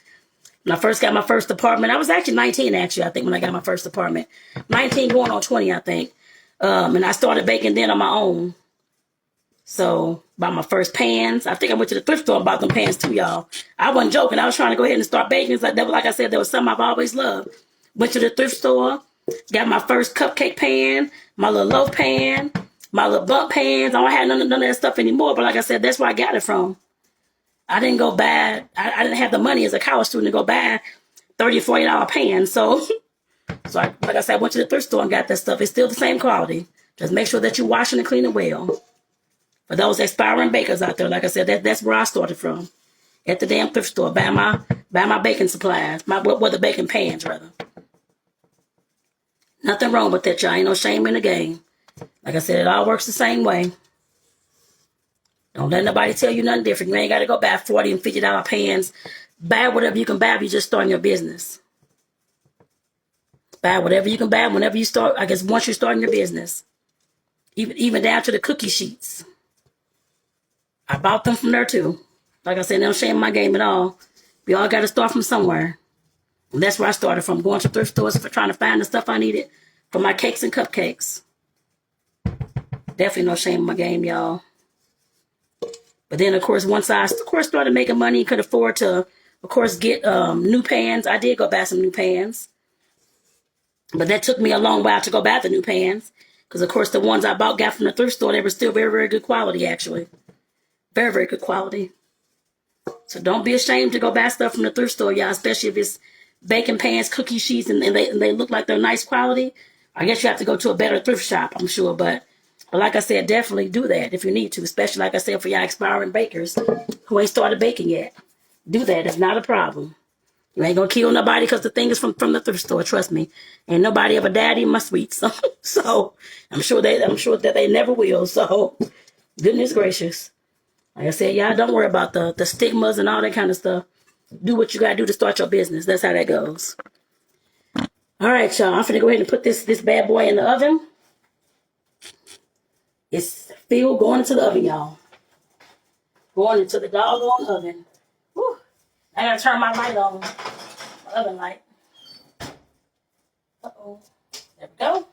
Speaker 1: When I first got my first apartment, I was actually 19, actually, I think, when I got my first apartment. 19 going on 20, I think. And I started baking then on my own. So, bought my first pans. I think I went to the thrift store and bought them pans too, y'all. I wasn't joking. I was trying to go ahead and start baking. It's like I said, there was something I've always loved. Went to the thrift store, got my first cupcake pan, my little loaf pan, my little bump pans. I don't have none of that stuff anymore, but like I said, that's where I got it from. I didn't go buy, I didn't have the money as a college student to go buy $30 or $40 pans. So like I said, I went to the thrift store and got that stuff. It's still the same quality. Just make sure that you wash and clean it well. For those aspiring bakers out there, like I said, that's where I started from. At the damn thrift store, buy my baking supplies, the baking pans, rather. Nothing wrong with that, y'all. Ain't no shame in the game. Like I said, it all works the same way. Don't let nobody tell you nothing different. You ain't got to go buy $40 and $50 pans. Buy whatever you can buy if you're just starting your business. Buy whatever you can buy whenever you start, I guess, once you're starting your business. Even down to the cookie sheets. I bought them from there too. Like I said, they don't shame my game at all. We all got to start from somewhere. And that's where I started from, going to thrift stores for trying to find the stuff I needed for my cakes and cupcakes. Definitely no shame in my game, y'all. But then, of course, once I started making money, could afford to, of course, get new pans. I did go buy some new pans. But that took me a long while to go buy the new pans. Because, of course, the ones I got from the thrift store, they were still very, very good quality, actually. Very, very good quality. So don't be ashamed to go buy stuff from the thrift store, y'all, especially if it's baking pans, cookie sheets, and they look like they're nice quality. I guess you have to go to a better thrift shop, I'm sure. But like I said, definitely do that if you need to, especially, like I said, for y'all aspiring bakers who ain't started baking yet. Do that. It's not a problem. You ain't going to kill nobody because the thing is from the thrift store, trust me. Ain't nobody ever died eating my sweets. So I'm sure that they never will. So goodness gracious. Like I said, y'all don't worry about the stigmas and all that kind of stuff. Do what you got to do to start your business. That's how that goes. All right, y'all. I'm finna go ahead and put this bad boy in the oven. It's filled going into the oven, y'all. Going into the doggone oven. Whew. I gotta turn my light on. My oven light. Uh-oh. There we go.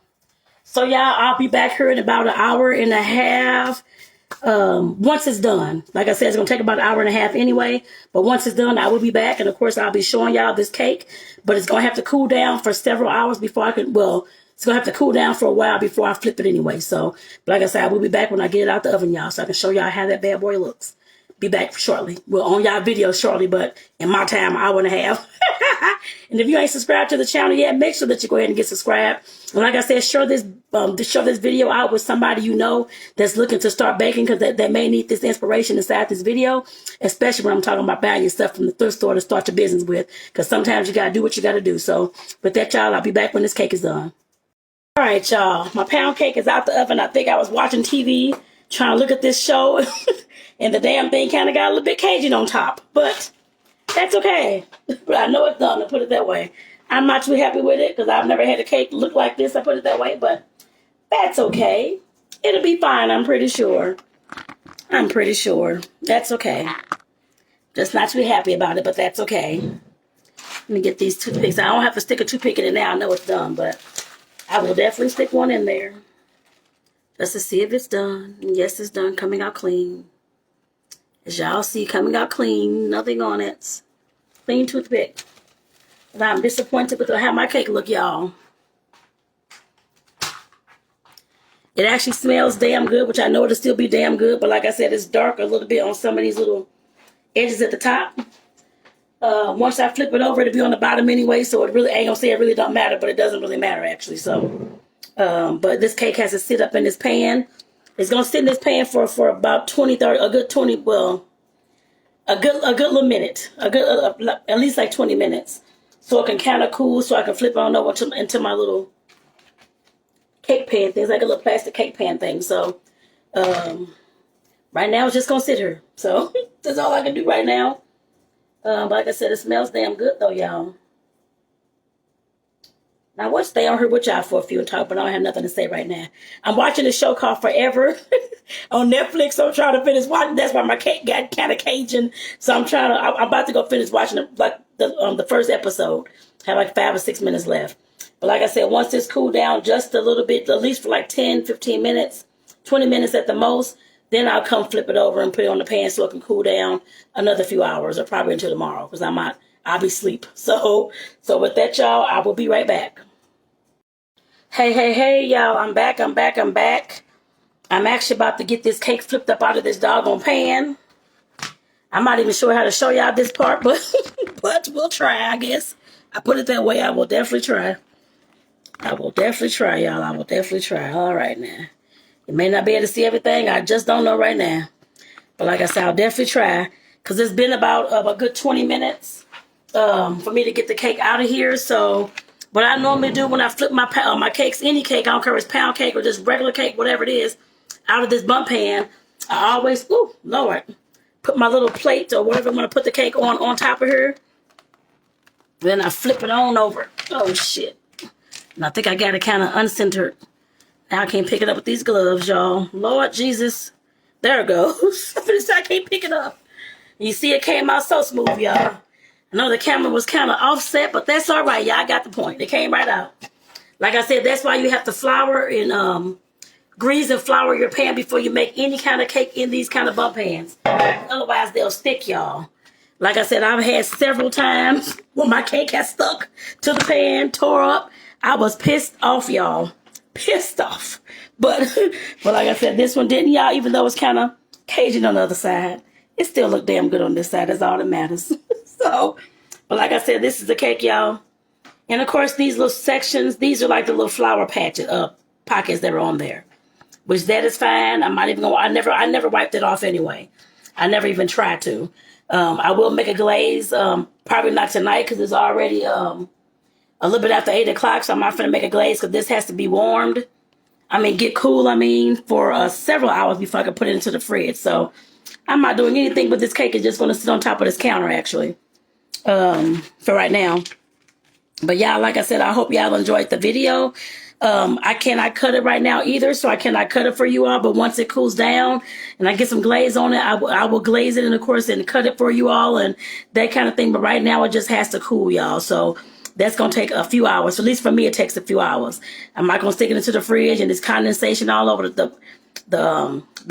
Speaker 1: So, y'all, I'll be back here in about an hour and a half. Once it's done. Like I said, it's going to take about an hour and a half anyway. But once it's done, I will be back. And, of course, I'll be showing y'all this cake. But it's going to have to cool down for several hours before I can, well, it's going to have to cool down for a while before I flip it anyway. So, but like I said, I will be back when I get it out the oven, y'all, so I can show y'all how that bad boy looks. Be back shortly. We'll on y'all video shortly, but in my time, an hour and a half. And if you ain't subscribed to the channel yet, make sure that you go ahead and get subscribed. And like I said, share this video out with somebody you know that's looking to start baking, because they may need this inspiration inside this video, especially when I'm talking about buying your stuff from the thrift store to start your business with, because sometimes you got to do what you got to do. So with that, y'all, I'll be back when this cake is done. All right, y'all, my pound cake is out the oven. I think I was watching TV trying to look at this show and the damn thing kind of got a little bit Cajun on top, but that's okay. But I know it's done, to put it that way. I'm not too happy with it because I've never had a cake look like this, I put it that way, but that's okay. It'll be fine, I'm pretty sure. I'm pretty sure. That's okay. Just not too happy about it, but that's okay. Let me get these toothpicks. I don't have to stick a toothpick in it now. I know it's done, but I will definitely stick one in there just to see if it's done. And yes, it's done, coming out clean. As y'all see, coming out clean, nothing on it. Clean toothpick. But I'm disappointed with how my cake look, y'all. It actually smells damn good, which I know it'll still be damn good. But like I said, it's dark a little bit on some of these little edges at the top. Once I flip it over, it'll be on the bottom anyway. So it really, I ain't gonna say it really don't matter, but it doesn't really matter actually. So, but this cake has to sit up in this pan. It's gonna sit in this pan for about 20, 30, a good 20, well, a good little minute, at least like 20 minutes, so it can kind of cool, so I can flip it on over into my little cake pan thing. It's like a little plastic cake pan thing. So, right now it's just gonna sit here. So that's all I can do right now. But like I said, it smells damn good though, y'all. Now, I will stay on here with y'all for a few and talk, but I don't have nothing to say right now. I'm watching a show called Forever on Netflix, so I'm trying to finish watching. That's why my cake got kind of Cajun. So I'm about to go finish watching the the first episode. Have like 5 or 6 minutes left. But like I said, once this cool down just a little bit, at least for like 10, 15 minutes, 20 minutes at the most, then I'll come flip it over and put it on the pan so it can cool down another few hours, or probably until tomorrow, because I'll be asleep. So with that, y'all, I will be right back. Hey, y'all, I'm back. I'm actually about to get this cake flipped up out of this doggone pan. I'm not even sure how to show y'all this part, but but we'll try, I guess. I put it that way. I will definitely try. I will definitely try, y'all. I will definitely try. All right, now. You may not be able to see everything. I just don't know right now. But like I said, I'll definitely try. Because it's been about a good 20 minutes for me to get the cake out of here. So what I normally do when I flip my cakes, any cake, I don't care if it's pound cake or just regular cake, whatever it is, out of this bump pan, I always, ooh, Lord, put my little plate or whatever I'm going to put the cake on top of here. Then I flip it on over. Oh, shit. And I think I got it kind of uncentered. Now I can't pick it up with these gloves, y'all. Lord Jesus. There it goes. I can't pick it up. You see it came out so smooth, y'all. I know the camera was kind of offset, but that's all right. Y'all got the point. It came right out. Like I said, that's why you have to flour and grease and flour your pan before you make any kind of cake in these kind of bump pans. Otherwise, they'll stick, y'all. Like I said, I've had several times when my cake has stuck to the pan, tore up. I was pissed off, y'all. Pissed off. But like I said, this one didn't, y'all, even though it's kind of Cajun on the other side. It still looked damn good on this side. That's all that matters. So, but like I said, this is the cake, y'all. And of course, these little sections, these are like the little flower patches, pockets that are on there. Which that is fine. I'm not even going I never wiped it off anyway. I never even tried to. I will make a glaze, probably not tonight because it's already a little bit after 8 o'clock, so I'm not going to make a glaze because this has to be warmed. Get cool, for several hours before I can put it into the fridge. So I'm not doing anything but this cake is just going to sit on top of this counter, actually, for right now. But y'all, like I said, I hope y'all enjoyed the video. I cannot cut it right now either, so I cannot cut it for you all. But once it cools down and I get some glaze on it, I will glaze it and, of course, and cut it for you all and that kind of thing. But right now, it just has to cool, y'all. So that's going to take a few hours. At least for me, it takes a few hours. I'm not going to stick it into the fridge and it's condensation all over the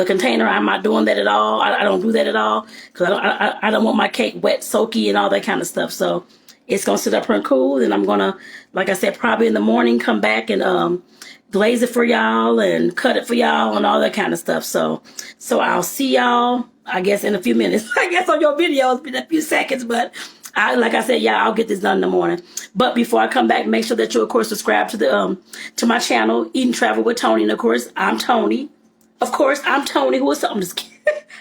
Speaker 1: container. I'm not doing that at all. I don't do that at all because I don't want my cake wet, soaky, and all that kind of stuff. So it's going to sit up here and cool. And I'm going to, like I said, probably in the morning, come back and glaze it for y'all and cut it for y'all and all that kind of stuff. So I'll see y'all, I guess, in a few minutes. I guess on your video, it's been a few seconds, but like I said, I'll get this done in the morning. But before I come back, make sure that you, of course, subscribe to my channel, Eat and Travel with Toni. And, of course, I'm Toni. Of course, I'm Toni. Who is I'm just kidding.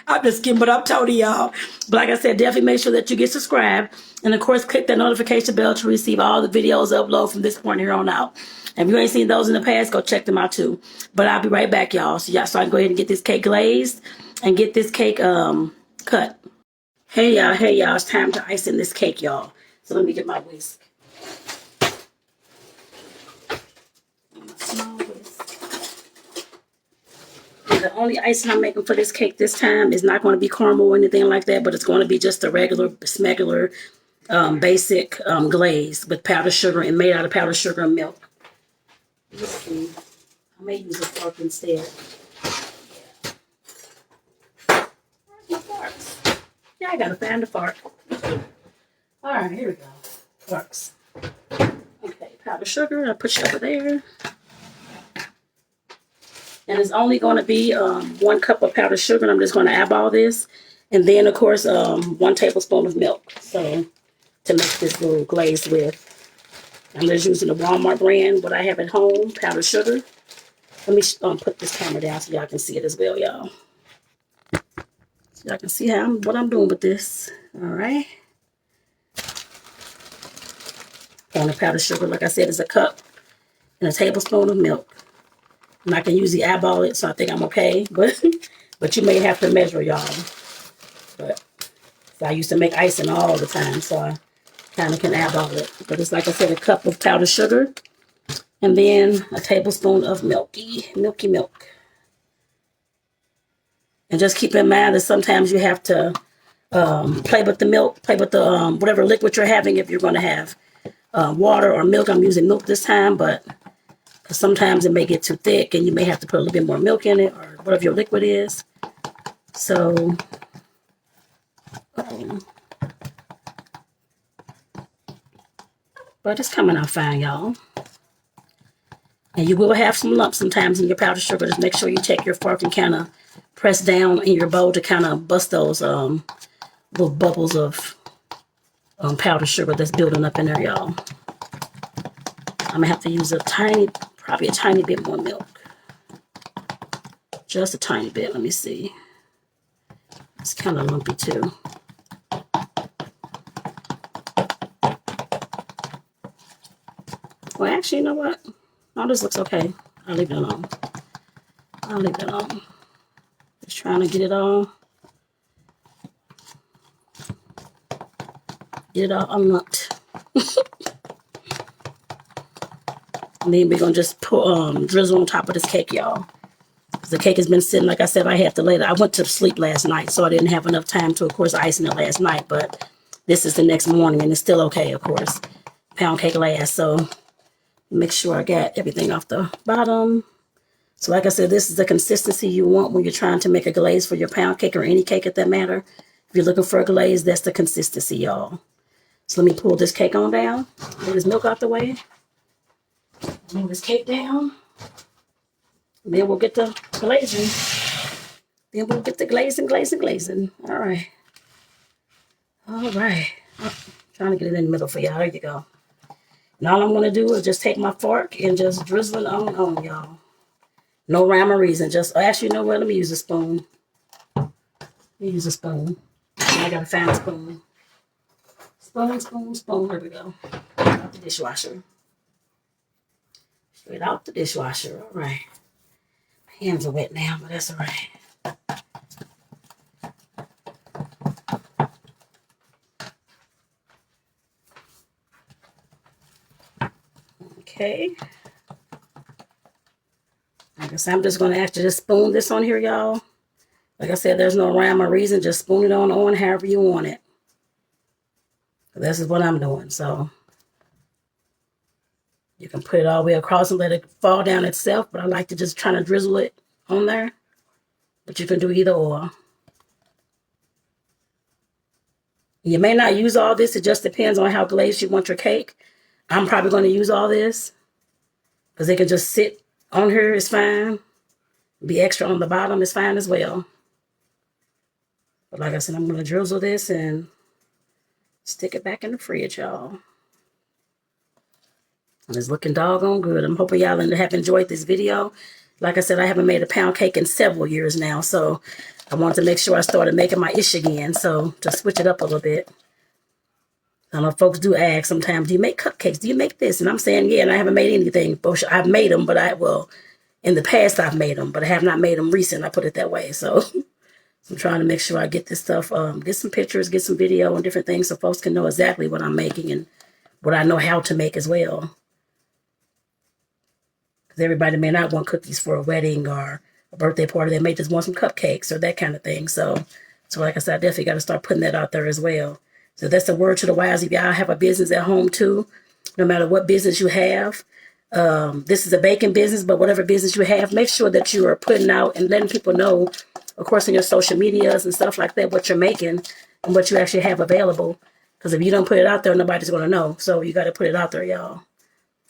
Speaker 1: I'm just kidding, but I'm Toni, y'all. But like I said, definitely make sure that you get subscribed. And, of course, click that notification bell to receive all the videos uploaded from this point here on out. And if you ain't seen those in the past, go check them out, too. But I'll be right back, y'all. So I can go ahead and get this cake glazed and get this cake cut. Hey, y'all. It's time to ice in this cake, y'all. So let me get my whisk. The only icing I'm making for this cake this time is not going to be caramel or anything like that, but it's going to be just a regular, smegular, basic glaze with powdered sugar and made out of powdered sugar and milk. Let's see. I may use a fork instead. Yeah. Where's my forks? Yeah, I gotta find the fork. All right, here we go. Forks. Okay, powdered sugar. I'll put you over there. And it's only going to be 1 cup of powdered sugar. And I'm just going to eyeball this. And then, of course, 1 tablespoon of milk. So, to make this little glaze with. I'm just using the Walmart brand, what I have at home, powdered sugar. Let me put this camera down so y'all can see it as well, y'all. So y'all can see what I'm doing with this. All right. And the powdered sugar, like I said, is a cup and a tablespoon of milk. And I can usually eyeball it, so I think I'm okay. But you may have to measure, y'all. But so I used to make icing all the time, so I kind of can eyeball it. But it's, like I said, a cup of powdered sugar. And then a tablespoon of milky milk. And just keep in mind that sometimes you have to Play with the milk, play with the whatever liquid you're having. If you're going to have water or milk, I'm using milk this time, but because sometimes it may get too thick and you may have to put a little bit more milk in it or whatever your liquid is. So, but it's coming out fine, y'all. And you will have some lumps sometimes in your powdered sugar. Just make sure you take your fork and kind of press down in your bowl to kind of bust those little bubbles of powdered sugar that's building up in there, y'all. I'm going to have to use probably a tiny bit more milk. Just a tiny bit. Let me see. It's kind of lumpy too. Well, actually, you know what? No, this looks okay. I'll leave it alone. I'll leave it alone. Just trying to get it all unlumped. And then we're going to just put, drizzle on top of this cake, y'all. The cake has been sitting, like I said, I had to I went to sleep last night, so I didn't have enough time to, of course, icing it last night. But this is the next morning, and it's still okay, of course. Pound cake lasts, so make sure I got everything off the bottom. So like I said, this is the consistency you want when you're trying to make a glaze for your pound cake or any cake at that matter. If you're looking for a glaze, that's the consistency, y'all. So let me pull this cake on down. Move this milk out the way. Move this cake down. And then we'll get the glazing. Then we'll get the glazing. All right. All right. Oh, trying to get it in the middle for y'all. There you go. And all I'm going to do is just take my fork and just drizzle it on, y'all. No rhyme or reason. Just, actually, you know what? Let me use a spoon. Let me use a spoon. I got to find a spoon. Spoon. Here we go. Out the dishwasher. Straight out the dishwasher. All right. My hands are wet now, but that's all right. Okay. I guess I'm just going to actually just spoon this on here, y'all. Like I said, there's no rhyme or reason. Just spoon it on however you want it. This is what I'm doing. So you can put it all the way across and let it fall down itself. But I like to just try to drizzle it on there. But you can do either or. You may not use all this. It just depends on how glazed you want your cake. I'm probably going to use all this. Because they can just sit on here. It's fine. Be extra on the bottom. It's fine as well. But like I said, I'm going to drizzle this and stick it back in the fridge, y'all. And it's looking doggone good. I'm hoping y'all have enjoyed this video. Like I said, I haven't made a pound cake in several years now. So I wanted to make sure I started making my ish again. So to switch it up a little bit. I know folks do ask sometimes, do you make cupcakes? Do you make this? And I'm saying, yeah, and I haven't made anything. I've made them, but in the past I've made them, but I have not made them recent. I put it that way. So I'm trying to make sure I get this stuff, get some pictures, get some video and different things so folks can know exactly what I'm making and what I know how to make as well. Because everybody may not want cookies for a wedding or a birthday party. They may just want some cupcakes or that kind of thing. So like I said, I definitely got to start putting that out there as well. So that's a word to the wise. If y'all have a business at home too, no matter what business you have, this is a baking business, but whatever business you have, make sure that you are putting out and letting people know, of course, on your social medias and stuff like that, what you're making and what you actually have available. Because if you don't put it out there, nobody's going to know. So you got to put it out there, y'all.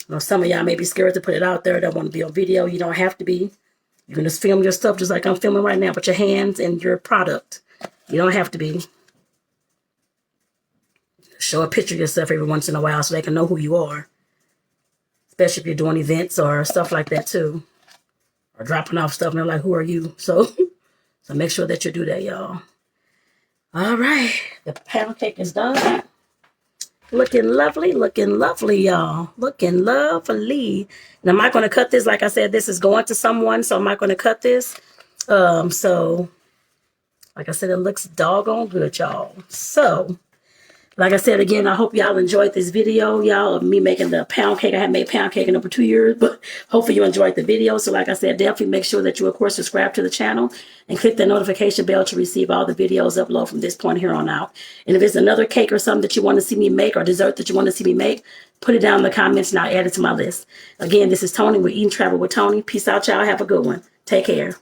Speaker 1: You know, some of y'all may be scared to put it out there. Don't want to be on video. You don't have to be. You can just film your stuff just like I'm filming right now with your hands and your product. You don't have to be. Show a picture of yourself every once in a while so they can know who you are. Especially if you're doing events or stuff like that too. Or dropping off stuff and they're like, who are you? So make sure that you do that, y'all. All right. The pound cake is done. Looking lovely, y'all. Looking lovely. And I'm not going to cut this. Like I said, this is going to someone, so I'm not going to cut this. So, like I said, it looks doggone good, y'all. So, Like I said, again, I hope y'all enjoyed this video, y'all, of me making the pound cake. I haven't made pound cake in over 2 years, but hopefully you enjoyed the video. So like I said, definitely make sure that you, of course, subscribe to the channel and click the notification bell to receive all the videos uploaded from this point here on out. And if there's another cake or something that you want to see me make or dessert that you want to see me make, put it down in the comments and I'll add it to my list. Again, this is Toni with Eat and Travel with Toni. Peace out, y'all. Have a good one. Take care.